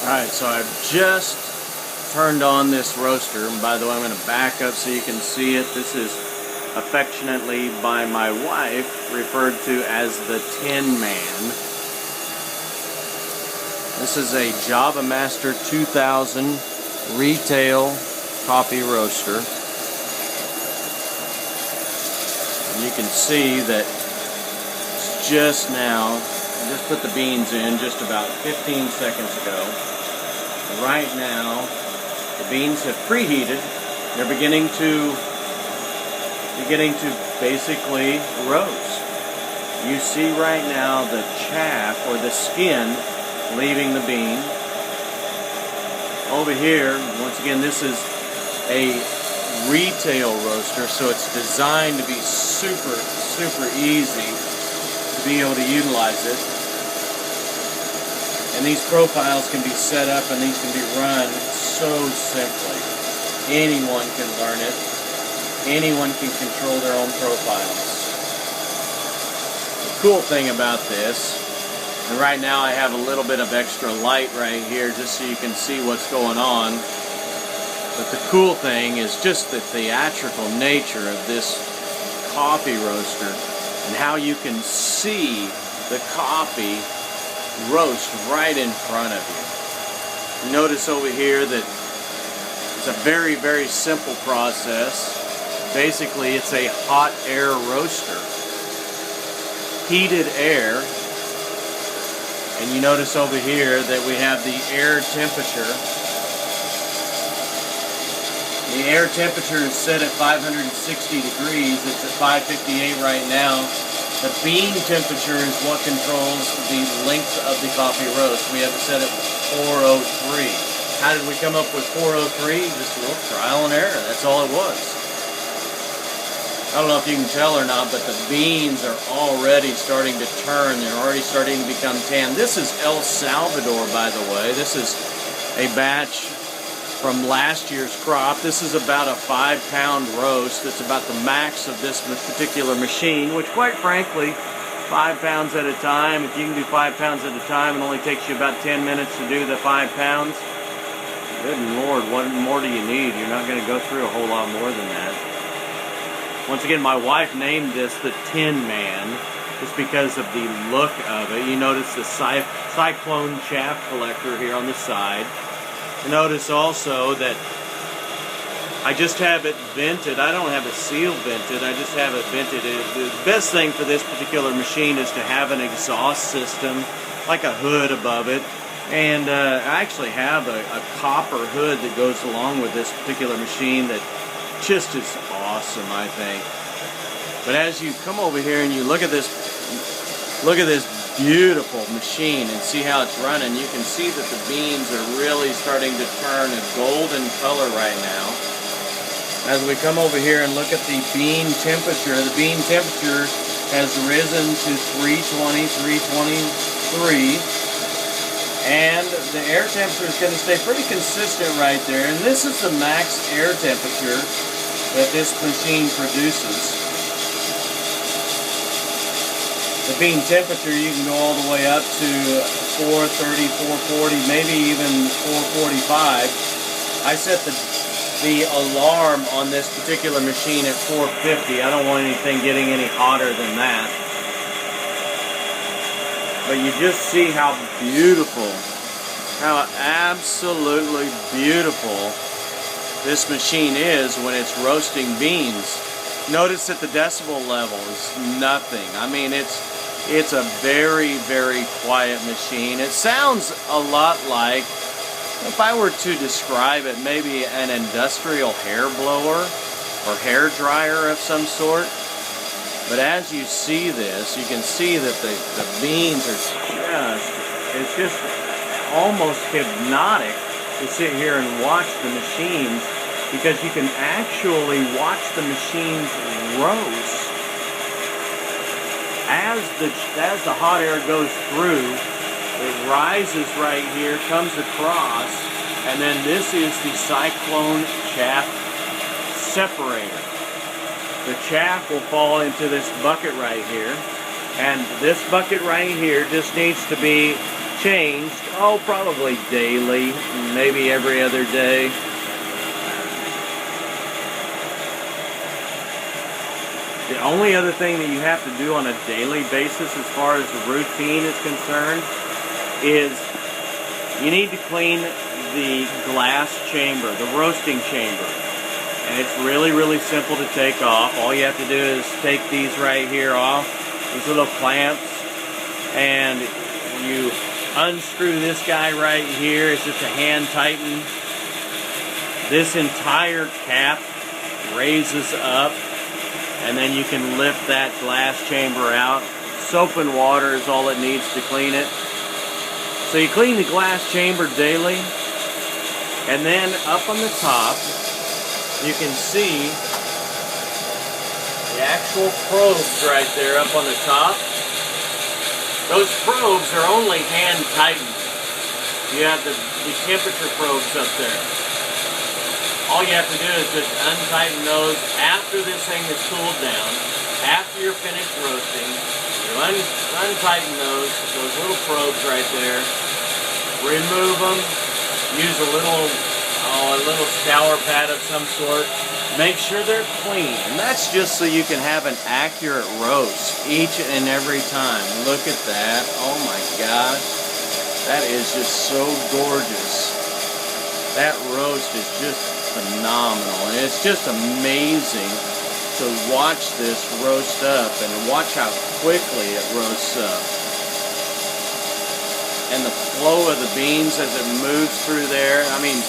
Alright, so I've just turned on this roaster, and by the way, I'm going to back up so you can see it. This is affectionately by my wife referred to as the Tin Man. This is a Java Master 2000 retail coffee roaster. And you can see that it's just now, I just put the beans in just about 15 seconds ago. Right now, the beans have preheated. They're beginning to basically roast. You see right now the chaff or the skin leaving the bean. Over here, once again, this is a retail roaster, so it's designed to be super easy to be able to utilize it. And these profiles can be set up and these can be run so simply. Anyone can learn it. Anyone can control their own profiles. The cool thing about this, and right now I have a little bit of extra light right here just so you can see what's going on. But the cool thing is just the theatrical nature of this coffee roaster and how you can see the coffee roast right in front of you. Notice over here that it's a very simple process. Basically, it's a hot air roaster. Heated air. And you notice over here that we have the air temperature. The air temperature is set at 560 degrees. It's at 558 right now. The bean temperature is what controls the length of the coffee roast. We have it set at 403. How did we come up with 403? Just a little trial and error. That's all it was. I don't know if you can tell or not, but the beans are already starting to turn. They're already starting to become tan. This is El Salvador, by the way. This is a batch from last year's crop. This is about a 5-pound roast. That's about the max of this particular machine, which quite frankly, 5 pounds at a time, if you can do 5 pounds at a time, it only takes you about 10 minutes to do the 5 pounds. Good Lord, what more do you need? You're not going to go through a whole lot more than that. Once again, my wife named this the Tin Man just because of the look of it. You notice the cyclone chaff collector here on the side. Notice also that I just have it vented. I don't have it seal vented. I just have it vented. The best thing for this particular machine is to have an exhaust system, like a hood above it. And I actually have a copper hood that goes along with this particular machine that just is awesome, I think. But as you come over here and you look at this beautiful machine and see how it's running, you can see that the beans are really starting to turn a golden color right now. As we come over here and look at the bean temperature has risen to 320, 323, and the air temperature is going to stay pretty consistent right there, and this is the max air temperature that this machine produces. The bean temperature, you can go all the way up to 430, 440, maybe even 445. I set the alarm on this particular machine at 450. I don't want anything getting any hotter than that. But you just see how beautiful, how absolutely beautiful this machine is when it's roasting beans. Notice that the decibel level is nothing. I mean, it's a very quiet machine. It sounds a lot like, if I were to describe it, maybe an industrial hair blower or hair dryer of some sort. But as you see this, you can see that the beans are it's just almost hypnotic to sit here and watch the machines, because you can actually watch the machines roast. As the hot air goes through, it rises right here, comes across, and then this is the cyclone chaff separator. The chaff will fall into this bucket right here, and this bucket right here just needs to be changed, oh, probably daily, maybe every other day. The only other thing that you have to do on a daily basis as far as the routine is concerned is you need to clean the glass chamber, the roasting chamber. And it's really, really simple to take off. All you have to do is take these right here off, these little clamps, and you unscrew this guy right here. It's just a hand tighten. This entire cap raises up, and then you can lift that glass chamber out. Soap and water is all it needs to clean it. So you clean the glass chamber daily, and then up on the top, you can see the actual probes right there up on the top. Those probes are only hand tightened. You have the temperature probes up there. All you have to do is just untighten those after this thing is cooled down. After you're finished roasting, you untighten those little probes right there. Remove them. Use a little scour pad of some sort. Make sure they're clean. And that's just so you can have an accurate roast each and every time. Look at that. Oh my God. That is just so gorgeous. That roast is just phenomenal. And it's just amazing to watch this roast up and watch how quickly it roasts up. And the flow of the beans as it moves through there. I mean,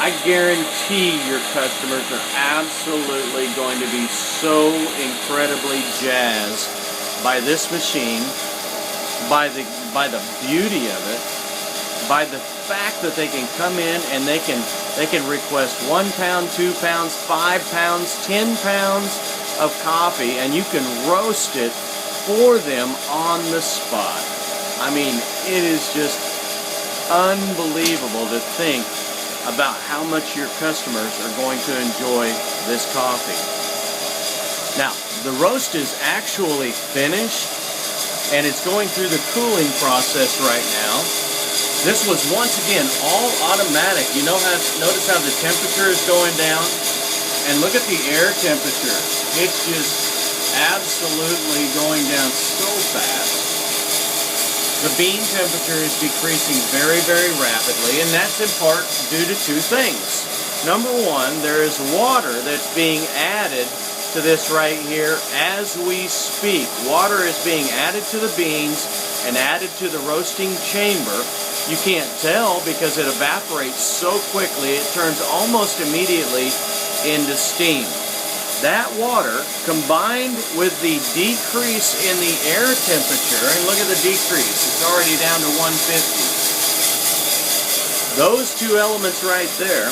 I guarantee your customers are absolutely going to be so incredibly jazzed by this machine, by the beauty of it, by the fact that they can come in and they can request 1 pound, 2 pounds, 5 pounds, 10 pounds of coffee, and you can roast it for them on the spot. I mean, it is just unbelievable to think about how much your customers are going to enjoy this coffee. Now, the roast is actually finished, and it's going through the cooling process right now. This was once again all automatic. You know how, notice how the temperature is going down? And look at the air temperature. It's just absolutely going down so fast. The bean temperature is decreasing very, very rapidly, and that's in part due to two things. Number one, there is water that's being added to this right here as we speak. Water is being added to the beans and added to the roasting chamber. You can't tell because it evaporates so quickly, it turns almost immediately into steam. That water, combined with the decrease in the air temperature, and look at the decrease, it's already down to 150. Those two elements right there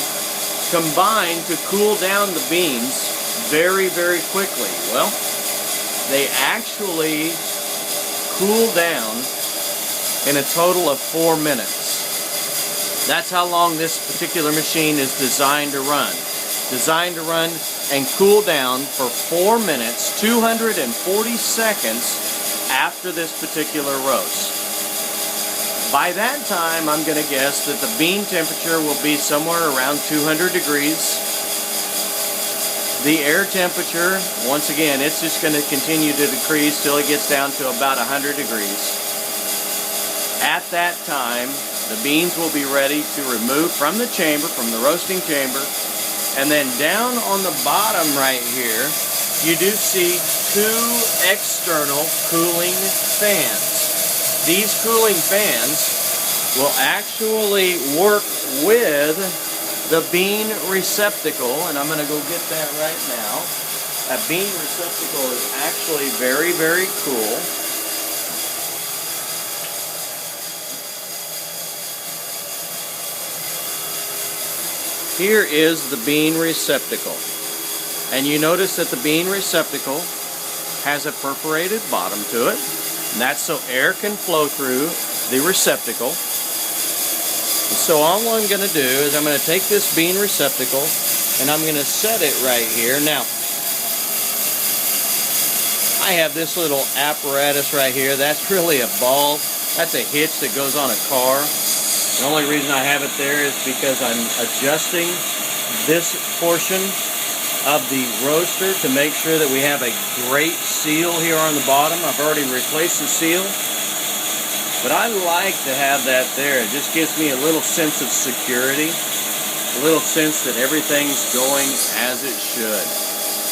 combine to cool down the beans very, very quickly. Well, they actually cool down in a total of 4 minutes. That's how long this particular machine is designed to run. Designed to run and cool down for 4 minutes, 240 seconds after this particular roast. By that time, I'm going to guess that the bean temperature will be somewhere around 200 degrees. The air temperature, once again, it's just going to continue to decrease till it gets down to about 100 degrees. At that time, the beans will be ready to remove from the chamber, from the roasting chamber. And then down on the bottom right here, you do see two external cooling fans. These cooling fans will actually work with the bean receptacle, and I'm going to go get that right now. That bean receptacle is actually very, very cool. Here is the bean receptacle, and you notice that the bean receptacle has a perforated bottom to it, and that's so air can flow through the receptacle. And so all I'm going to do is I'm going to take this bean receptacle and I'm going to set it right here. Now, I have this little apparatus right here. That's really a ball That's a hitch that goes on a car. The only reason I have it there is because I'm adjusting this portion of the roaster to make sure that we have a great seal here on the bottom. I've already replaced the seal, but I like to have that there. It just gives me a little sense of security, a little sense that everything's going as it should.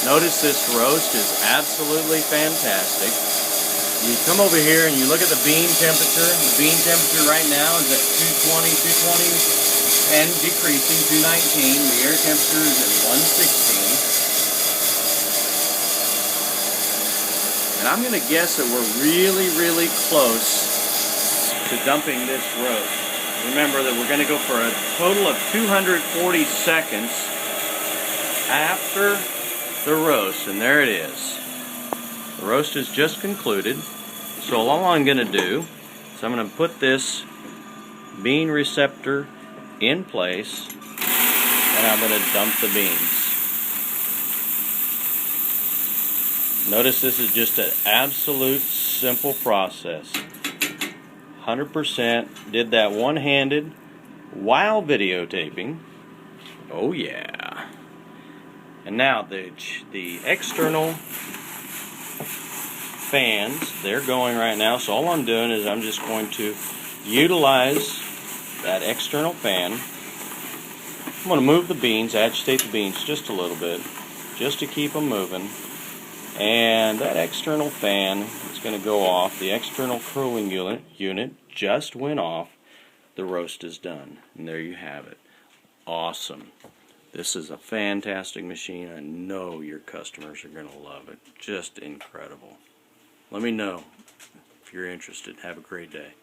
Notice this roast is absolutely fantastic. You come over here and you look at the bean temperature. The bean temperature right now is at 220, and decreasing, 219. The air temperature is at 116. And I'm going to guess that we're really, really close to dumping this roast. Remember that we're going to go for a total of 240 seconds after the roast. And there it is. The roast is just concluded. So all I'm going to do is I'm going to put this bean receptor in place, and I'm going to dump the beans. Notice this is just an absolute simple process. 100% did that one-handed while videotaping. Oh yeah. And now the external fans, they're going right now, so all I'm doing is I'm just going to utilize that external fan. I'm going to move the beans, agitate the beans just a little bit, just to keep them moving. And that external fan is going to go off. The external cooling unit just went off. The roast is done. And there you have it. Awesome. This is a fantastic machine. I know your customers are going to love it. Just incredible. Let me know if you're interested. Have a great day.